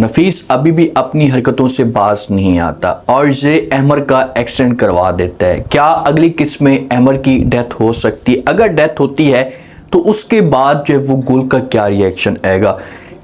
नफीस अभी भी अपनी हरकतों से बाज नहीं आता और ये अहमर का एक्सीडेंट करवा देता है। क्या अगली किस्त में अहमर की डेथ हो सकती है? अगर डेथ होती है तो उसके बाद जो है वो गुल का क्या रिएक्शन आएगा?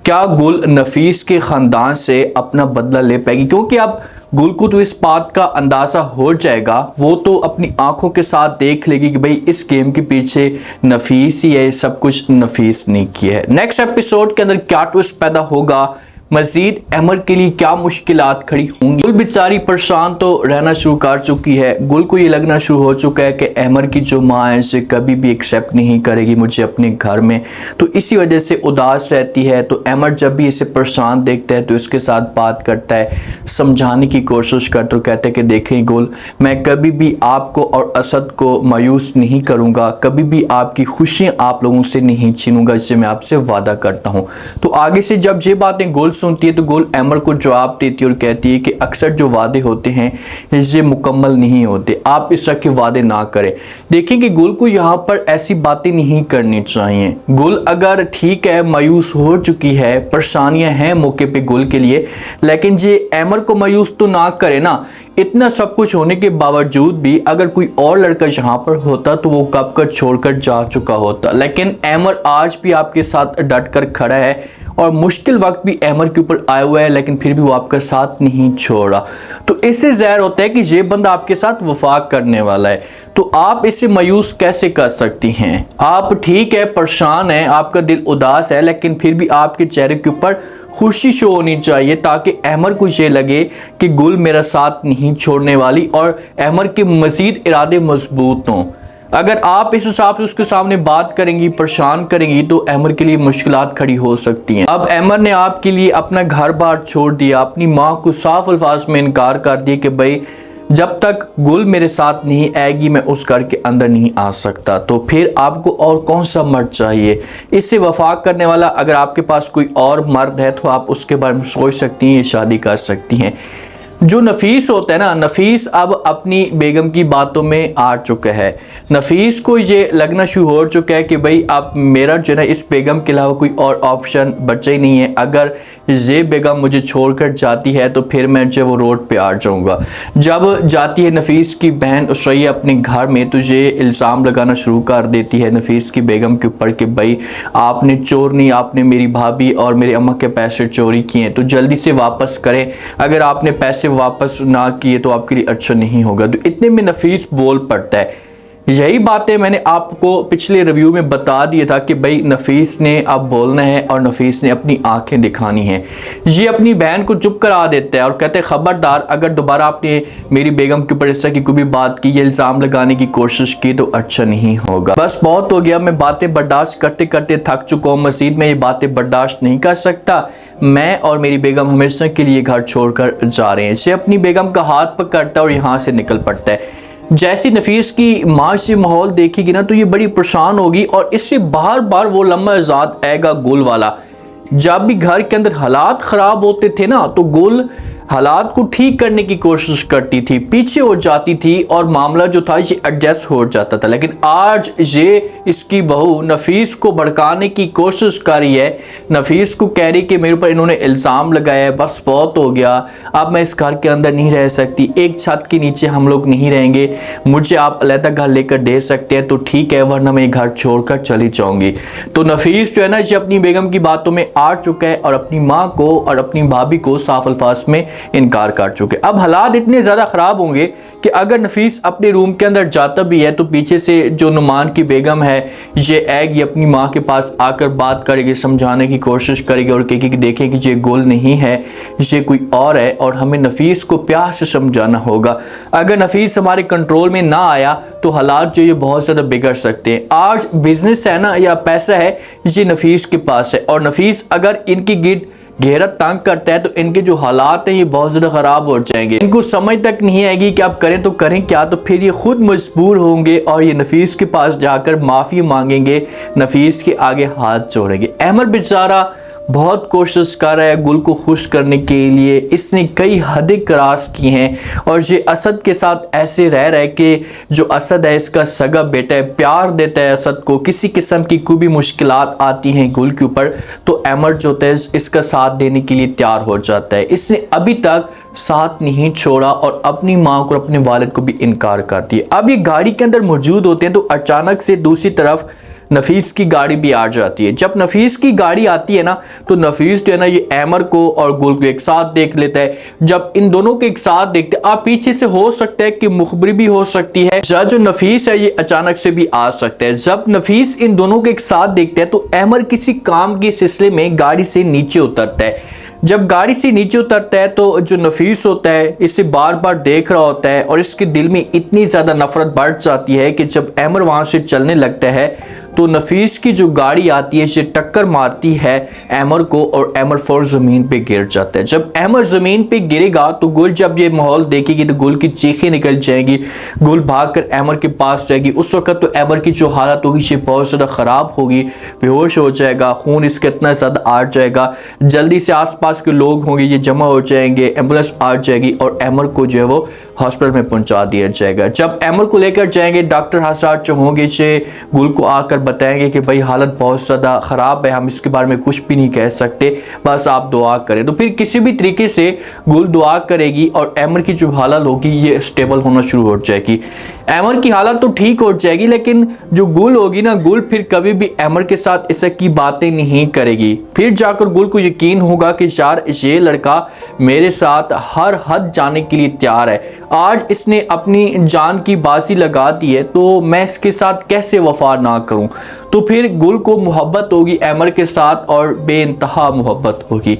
क्या गुल नफीस के ख़ानदान से अपना बदला ले पाएगी? क्योंकि अब गुल को तो इस बात का अंदाज़ा हो जाएगा, वो तो अपनी आंखों के साथ देख लेगी कि भाई इस गेम के पीछे नफीस ही है, सब कुछ नफीस ने किया है। नेक्स्ट एपिसोड के अंदर क्या ट्विस्ट पैदा होगा, मजीद अहमर के लिए क्या मुश्किलात खड़ी होंगी? गुल बेचारी परेशान तो रहना शुरू कर चुकी है। गुल को ये लगना शुरू हो चुका है कि अहमर की जो माँ है इसे कभी भी एक्सेप्ट नहीं करेगी मुझे अपने घर में, तो इसी वजह से उदास रहती है। तो अहमर जब भी इसे परेशान देखता है तो इसके साथ बात करता है, समझाने की कोशिश करता, तो कहता है कि देखें गुल, मैं कभी भी आपको और असद को मायूस नहीं करूँगा, कभी भी आपकी खुशियाँ आप लोगों से नहीं छीनूंगा, इससे मैं आपसे वादा करता हूँ। तो आगे से जब ये बातें गुल सुनती है तो गुल अहमर को जवाब देती है और कहती है कि अक्सर जो वादे होते हैं ये मुकम्मल नहीं होते, आप इस तरह के वादे ना करें। देखिए कि गुल को यहाँ पर ऐसी बातें नहीं करनी चाहिए। गुल अगर ठीक है मायूस हो चुकी है, परेशानियां हैं मौके पे गुल के लिए, लेकिन ये अहमर को मायूस तो ना करे ना। इतना सब कुछ होने के बावजूद भी अगर कोई और लड़का यहाँ पर होता तो वो कब कर छोड़कर जा चुका होता, लेकिन अहमर आज भी आपके साथ डट कर खड़ा है और मुश्किल वक्त भी अहमर के ऊपर आया हुआ है, लेकिन फिर भी वो आपका साथ नहीं छोड़ा। तो इससे ज़ाहिर होता है कि ये बंदा आपके साथ वफा करने वाला है। तो आप इसे मायूस कैसे कर सकती हैं? आप ठीक है परेशान है, आपका दिल उदास है, लेकिन फिर भी आपके चेहरे के ऊपर खुशी शो होनी चाहिए ताकि अहमर को ये लगे कि गुल मेरा साथ नहीं छोड़ने वाली और अहमर के मज़ीद इरादे मजबूत हों। अगर आप इस हिसाब से उसके सामने बात करेंगी, परेशान करेंगी, तो अहमर के लिए मुश्किलात खड़ी हो सकती हैं। अब अहमर ने आपके लिए अपना घर बार छोड़ दिया, अपनी माँ को साफ अल्फाज में इनकार कर दिया कि भाई जब तक गुल मेरे साथ नहीं आएगी मैं उस घर के अंदर नहीं आ सकता। तो फिर आपको और कौन सा मर्द चाहिए इससे वफा करने वाला? अगर आपके पास कोई और मर्द है तो आप उसके बारे में सोच सकती हैं, ये शादी कर सकती हैं। जो नफीस होता है ना, नफीस अब अपनी बेगम की बातों में आ चुका है। नफीस को ये लगना शुरू हो चुका है कि भाई अब मेरा जो है इस बेगम के अलावा कोई और ऑप्शन बचा ही नहीं है। अगर ये बेगम मुझे छोड़कर जाती है तो फिर मैं जो वो रोड पे आ जाऊंगा। जब जाती है नफीस की बहन उसरैया अपने घर में तो ये इल्ज़ाम लगाना शुरू कर देती है नफीस की बेगम के ऊपर कि भाई आपने चोर नहीं, आपने मेरी भाभी और मेरे अम्मा के पैसे चोरी किए, तो जल्दी से वापस करें, अगर आपने पैसे वापस ना किए तो आपके लिए अच्छा नहीं होगा। तो इतने में नफीस बोल पड़ता है। यही बातें मैंने आपको पिछले रिव्यू में बता दिया था कि भाई नफीस ने अब बोलना है और नफीस ने अपनी आंखें दिखानी है। ये अपनी बहन को चुप करा देता है और कहते हैं खबरदार अगर दोबारा आपने मेरी बेगम के ऊपर इस तरह की कोई भी बात की, ये इल्ज़ाम लगाने की कोशिश की तो अच्छा नहीं होगा। बस बहुत हो गया, मैं बातें बर्दाश्त करते करते थक चुका हूँ, मज़ीद मैं ये बातें बर्दाश्त नहीं कर सकता। मैं और मेरी बेगम हमेशा के लिए घर छोड़कर जा रहे हैं। इसे अपनी बेगम का हाथ पकड़ता है और यहाँ से निकल पड़ता है। जैसी नफीस की माँ से माहौल देखेगी ना तो ये बड़ी परेशान होगी और इससे बार बार वो लम्हा याद आएगा गुल वाला। जब भी घर के अंदर हालात ख़राब होते थे ना तो गुल हालात को ठीक करने की कोशिश करती थी, पीछे हो जाती थी और मामला जो था ये एडजस्ट हो जाता था। लेकिन आज ये इसकी बहू नफीस को भड़काने की कोशिश कर रही है। नफीस को कह रही कि मेरे ऊपर इन्होंने इल्ज़ाम लगाया है, बस बहुत हो गया, अब मैं इस घर के अंदर नहीं रह सकती, एक छत के नीचे हम लोग नहीं रहेंगे, मुझे आप अलग घर लेकर दे सकते हैं तो ठीक है, वरना मैं घर छोड़कर चली जाऊंगी। तो नफीस जो है ना ये अपनी बेगम की बातों में आ चुका है और अपनी माँ को और अपनी भाभी को साफ अल्फाज में इनकार कर चुके। अब हालात इतने ज़्यादा ख़राब होंगे कि अगर नफीस अपने रूम के अंदर जाता भी है तो पीछे से जो नुमान की बेगम है ये आएगी, अपनी माँ के पास आकर बात करेगी, समझाने की कोशिश करेगी और कहेगी कि देखें कि ये गुल नहीं है, ये कोई और है और हमें नफीस को प्यार से समझाना होगा। अगर नफीस हमारे कंट्रोल में ना आया तो हालात जो ये बहुत ज़्यादा बिगड़ सकते हैं। आज बिजनेस है ना या पैसा है ये नफीस के पास है और नफीस अगर इनकी गिद घेरा तंग करता है तो इनके जो हालात हैं ये बहुत ज़्यादा ख़राब हो जाएंगे। इनको समझ तक नहीं आएगी कि आप करें तो करें क्या, तो फिर ये खुद मजबूर होंगे और ये नफीस के पास जाकर माफ़ी मांगेंगे, नफीस के आगे हाथ जोड़ेंगे। अहमर बेचारा बहुत कोशिश कर रहा है गुल को खुश करने के लिए, इसने कई हदें क्रॉस की हैं और ये असद के साथ ऐसे रह रहा है कि जो असद है इसका सगा बेटा है, प्यार देता है असद को। किसी किस्म की कोई भी मुश्किलात आती हैं गुल के ऊपर तो अहमद जो है इसका साथ देने के लिए तैयार हो जाता है। इसने अभी तक साथ नहीं छोड़ा और अपनी माँ को और अपने वालिद को भी इनकार कर दिया। अब ये गाड़ी के अंदर मौजूद होते हैं तो अचानक से दूसरी तरफ नफीस की गाड़ी भी आ जाती है। जब नफीस की गाड़ी आती है ना तो नफीस जो है ना ये अहमद को और गुल को एक साथ देख लेता है। जब इन दोनों को एक साथ देखते हैं, आप पीछे से हो सकता है कि मुखबरी भी हो सकती है, जो नफीस है ये अचानक से भी आ सकता है। जब नफीस इन दोनों को एक साथ देखते हैं तो अहमद किसी काम के सिलसिले में गाड़ी से नीचे उतरता है। जब गाड़ी से नीचे उतरता है तो जो नफीस होता है इसे बार बार देख रहा होता है और इसके दिल में इतनी ज़्यादा नफरत बढ़ जाती है कि जब अहमद वहाँ से चलने लगता है तो नफीस की जो गाड़ी आती है इसे टक्कर मारती है अहमद को और अहमद फौरन ज़मीन पे गिर जाता है। जब अहमद ज़मीन पे गिरेगा तो गुल जब ये माहौल देखेगी तो गुल की चीखें निकल जाएंगी, गुल भागकर अहमद के पास जाएगी। उस वक्त तो अहमद की जो हालत होगी ये बहुत ज़्यादा ख़राब होगी, बेहोश हो जाएगा, खून इसका इतना ज़्यादा आ जाएगा, जल्दी से आसपास के लोग होंगे ये जमा हो जाएंगे, एम्बुलेंस आ जाएगी और अहमद को जो है वो हॉस्पिटल में पहुंचा दिया जाएगा। जब अहमद को लेकर जाएंगे डॉक्टर हज़ार जो होंगे से गुल को आकर बताएंगे कि भाई हालत बहुत ज़्यादा ख़राब है, हम इसके बारे में कुछ भी नहीं कह सकते, बस आप दुआ करें। तो फिर किसी भी तरीके से गुल दुआ करेगी और अहमद की जो हालत होगी ये स्टेबल होना शुरू हो जाएगी। अहमद की हालत तो ठीक हो जाएगी लेकिन जो गुल होगी ना, गुल फिर कभी भी अहमद के साथ इस की बातें नहीं करेगी। फिर जाकर गुल को यकीन होगा कि यार ये लड़का मेरे साथ हर हद जाने के लिए तैयार है, आज इसने अपनी जान की बाजी लगा दी है तो मैं इसके साथ कैसे वफा ना करूं। तो फिर गुल को मोहब्बत होगी अहमद के साथ और बेइंतहा मोहब्बत होगी।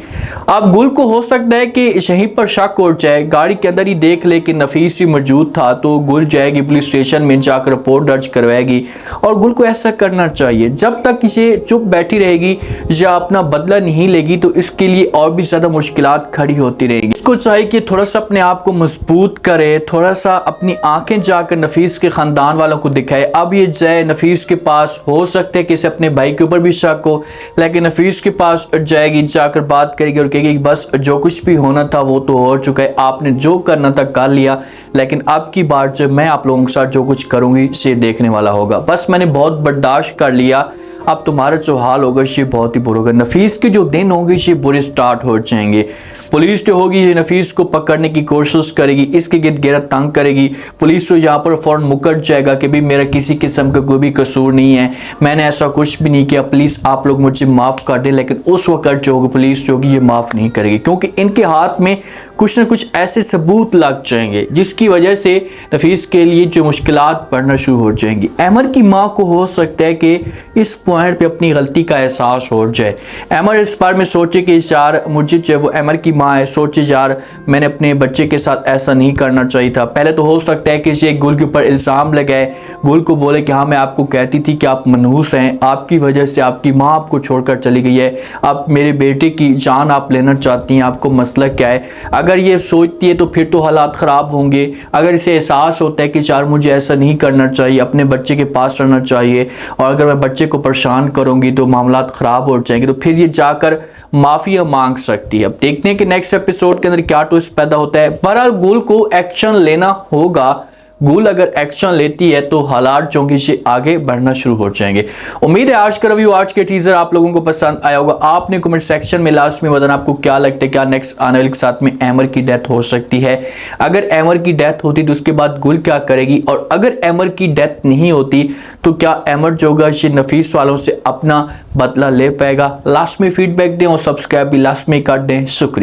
अब गुल को हो सकता है कि यहीं पर शक हो जाए, गाड़ी के अंदर ही देख ले कि नफीस ही मौजूद था तो गुल जाएगी पुलिस स्टेशन में, जाकर रिपोर्ट दर्ज करवाएगी। और गुल को ऐसा करना चाहिए, जब तक इसे चुप बैठी रहेगी या अपना बदला नहीं लेगी तो इसके लिए और भी ज़्यादा मुश्किलात खड़ी होती रहेगी। इसको चाहिए कि थोड़ा सा अपने आप को मजबूत करे, थोड़ा सा अपनी आंखें जाकर नफीस के ख़ानदान वालों को दिखाए। अब ये जाए नफीस के पास, हो सकता है कि इसे अपने भाई के ऊपर भी शक हो, लेकिन नफीस के पास जाएगी, जाकर बात करेगी और कहेगी बस जो कुछ भी होना था वो तो हो चुका है, आपने जो करना था कर लिया, लेकिन अब की बार जब मैं आप लोगों के साथ जो कुछ करूँगी ये देखने वाला होगा। बस मैंने बहुत बर्दाश्त कर लिया, अब तुम्हारा जो हाल होगा ये बहुत ही बुरा होगा। नफीस के जो दिन होंगे ये बुरे स्टार्ट हो जाएंगे। पुलिस जो होगी ये नफीस को पकड़ने की कोशिश करेगी, इसके गिर्द घेरा तंग करेगी। पुलिस तो यहाँ पर फौरन मुकर जाएगा कि भाई मेरा किसी किस्म का कोई भी कसूर नहीं है, मैंने ऐसा कुछ भी नहीं किया, प्लीज़ आप लोग मुझे माफ़ कर दें। लेकिन उस वक्त जो होगी पुलिस जो होगी ये माफ़ नहीं करेगी क्योंकि इनके हाथ में कुछ ना कुछ ऐसे सबूत लग जाएंगे जिसकी वजह से नफीस के लिए जो मुश्किलात बढ़ना शुरू हो जाएंगी। अहमद की माँ को हो सकता है कि इस पॉइंट पे अपनी गलती का एहसास हो जाए। अहमद इस बारे में सोचे कि यार मुझे जो वो अहमद की माँ है सोचे यार मैंने अपने बच्चे के साथ ऐसा नहीं करना चाहिए था। पहले तो हो सकता है कि ये गुल के ऊपर इल्ज़ाम लगाए, गुल को बोले कि हाँ मैं आपको कहती थी कि आप मनहूस हैं, आपकी वजह से आपकी माँ आपको छोड़कर चली गई है, आप मेरे बेटे की जान आप लेना चाहती हैं, आपको मसला क्या है। अगर ये सोचती है तो फिर तो हालात ख़राब होंगे। अगर इसे एहसास होता है कि यार मुझे ऐसा नहीं करना चाहिए, अपने बच्चे के पास रहना चाहिए और अगर मैं बच्चे को परेशान करूंगी तो मामलात ख़राब हो जाएंगे, तो फिर ये जाकर माफिया मांग सकती है। अब देखते हैं कि नेक्स्ट एपिसोड के अंदर क्या ट्विस्ट पैदा होता है। बहरहाल गुल को एक्शन लेना होगा, गुल अगर एक्शन लेती है तो हालात जो से आगे बढ़ना शुरू हो जाएंगे। उम्मीद है आज का रिव्यू, आज के टीजर आप लोगों को पसंद आया होगा। आपने कमेंट सेक्शन में लास्ट में बताना आपको क्या लगता है, क्या नेक्स्ट आने वाले के साथ में अहमद की डेथ हो सकती है। अगर अहमद की डेथ होती तो उसके बाद गुल क्या करेगी, और अगर अहमद की डेथ नहीं होती तो क्या अहमद जो होगा ये नफीस वालों से अपना बदला ले पाएगा। लास्ट में फीडबैक दें और सब्सक्राइब भी लास्ट में कर दें। शुक्रिया।